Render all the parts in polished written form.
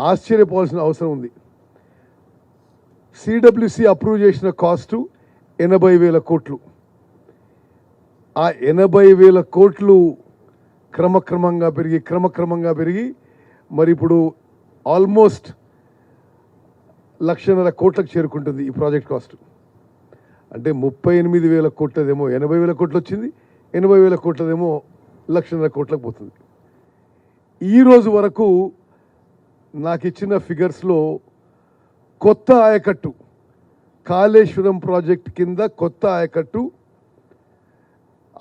ఆశ్చర్యపోవాల్సిన అవసరం ఉంది. CWC approve చేసిన కాస్టు 80,000 కోట్లు. ఆ 80,000 కోట్లు క్రమక్రమంగా పెరిగి మరి ఇప్పుడు ఆల్మోస్ట్ 1,50,000 కోట్లకు చేరుకుంటుంది ఈ ప్రాజెక్ట్ కాస్ట్. అంటే 38,000 కోట్లదేమో 80,000 కోట్లు వచ్చింది, 80,000 కోట్లదేమో 1,50,000 కోట్లకు పోతుంది. ఈరోజు వరకు నాకు ఇచ్చిన ఫిగర్స్లో కొత్త ఆయకట్టు, కాళేశ్వరం ప్రాజెక్ట్ కింద కొత్త ఆయకట్టు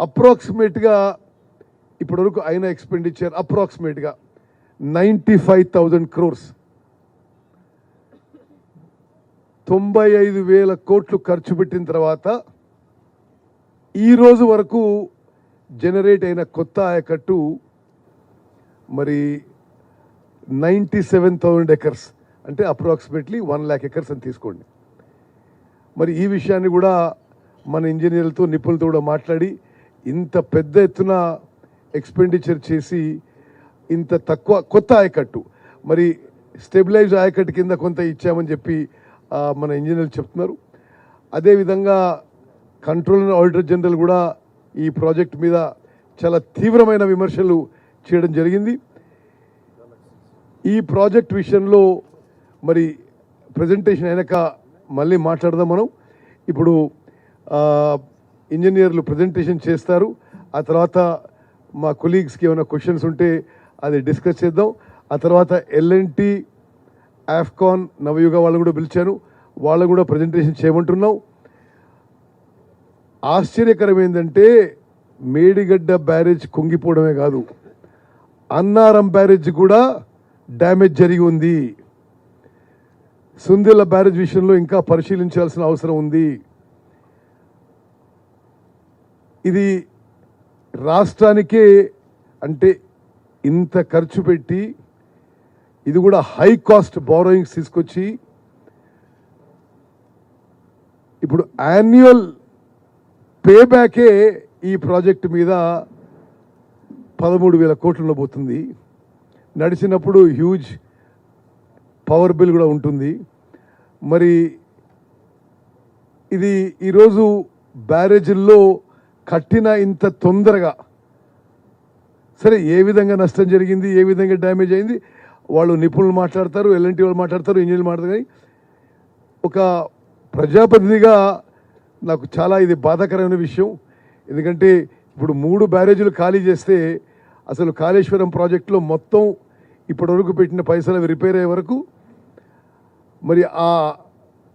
అప్రాక్సిమేట్గా ఇప్పటివరకు అయిన ఎక్స్పెండిచర్ అప్రాక్సిమేట్గా 95,000 crores, 95,000 కోట్లు ఖర్చు పెట్టిన తర్వాత ఈరోజు వరకు జనరేట్ అయిన కొత్త ఆయకట్టు మరి 97,000 acres, అంటే అప్రాక్సిమేట్లీ 1 lakh acres అని తీసుకోండి. మరి ఈ విషయాన్ని కూడా మన ఇంజనీర్లతో నిపుణులతో కూడా మాట్లాడి ఇంత పెద్ద ఎత్తున ఎక్స్పెండిచర్ చేసి ఇంత తక్కువ కొత్త ఆయకట్టు, మరి స్టెబిలైజ్ ఆయకట్టు కింద కొంత ఇచ్చామని చెప్పి మన ఇంజనీర్లు చెప్తున్నారు. అదేవిధంగా కంట్రోలర్ ఆడిటర్ జనరల్ కూడా ఈ ప్రాజెక్ట్ మీద చాలా తీవ్రమైన విమర్శలు చేయడం జరిగింది. ఈ ప్రాజెక్ట్ విషయంలో మరి ప్రజెంటేషన్ అయినాక మళ్ళీ మాట్లాడదాం మనం. ఇప్పుడు ఇంజనీర్లు ప్రజెంటేషన్ చేస్తారు. ఆ తర్వాత మా కొలీగ్స్కి ఏమైనా క్వశ్చన్స్ ఉంటే అది డిస్కస్ చేద్దాం. ఆ తర్వాత ఎల్ఎన్టీ, ఆఫ్కాన్, నవయుగ వాళ్ళు కూడా పిలిచాను, వాళ్ళు కూడా ప్రజెంటేషన్ చేయమంటున్నాం. ఆశ్చర్యకరం ఏంటంటే మేడిగడ్డ బ్యారేజ్ కుంగిపోవడమే కాదు, అన్నారం బ్యారేజ్ కూడా డ్యామేజ్ జరిగి ఉంది. సుందిల్ల బ్యారేజ్ విషయంలో ఇంకా పరిశీలించాల్సిన అవసరం ఉంది. ఇది రాష్ట్రానికే అంటే ఇంత ఖర్చు పెట్టి ఇది కూడా హై కాస్ట్ బారోయింగ్స్ తీసుకొచ్చి ఇప్పుడు యాన్యువల్ పేబ్యాకే ఈ ప్రాజెక్టు మీద 13,000 కోట్లు ఉండబోతుంది. నడిచినప్పుడు హ్యూజ్ పవర్ బిల్ కూడా ఉంటుంది. మరి ఇది ఈరోజు బ్యారేజీల్లో కట్టిన ఇంత తొందరగా సరే ఏ విధంగా నష్టం జరిగింది, ఏ విధంగా డ్యామేజ్ అయింది వాళ్ళు నిపుణులు మాట్లాడతారు, ఎల్ఎన్టీ వాళ్ళు మాట్లాడతారు, ఇంజనీర్లు మాట్లాడతారు. కానీ ఒక ప్రజాప్రతినిధిగా నాకు చాలా ఇది బాధాకరమైన విషయం. ఎందుకంటే ఇప్పుడు 3 బ్యారేజీలు ఖాళీ చేస్తే అసలు కాళేశ్వరం ప్రాజెక్టులో మొత్తం ఇప్పటివరకు పెట్టిన పైసలు అవి రిపేర్ అయ్యే వరకు మరి ఆ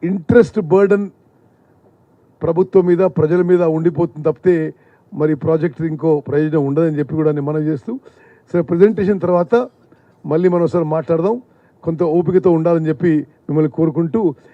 ఇంట్రెస్ట్ బర్డన్ ప్రభుత్వం మీద ప్రజల మీద ఉండిపోతుంది తప్పితే మరి ప్రాజెక్ట్ ఇంకో ప్రయోజనం ఉండదని చెప్పి కూడా నేను మనం చేస్తూ సరే ప్రజెంటేషన్ తర్వాత మళ్ళీ మనం ఒకసారి మాట్లాడదాం. కొంత ఓపికతో ఉండాలని చెప్పి మిమ్మల్ని కోరుకుంటూ